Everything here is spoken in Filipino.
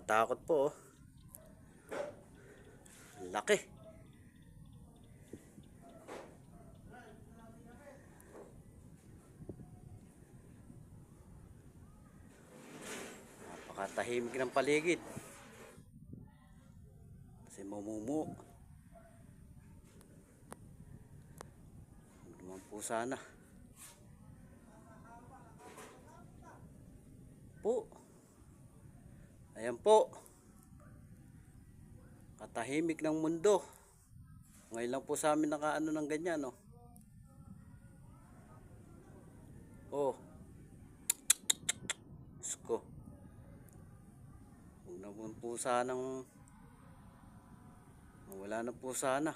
Nakatakot po oh. Laki. Napakatahimik ng paligid. Kasi mumumu. Ano naman po sana. Po. Ayan po. Katahimik ng mundo. Ngayon lang po sa amin nakaano ng ganyan, no? Oh. Sko. Huwag na po sanang wala na po sana.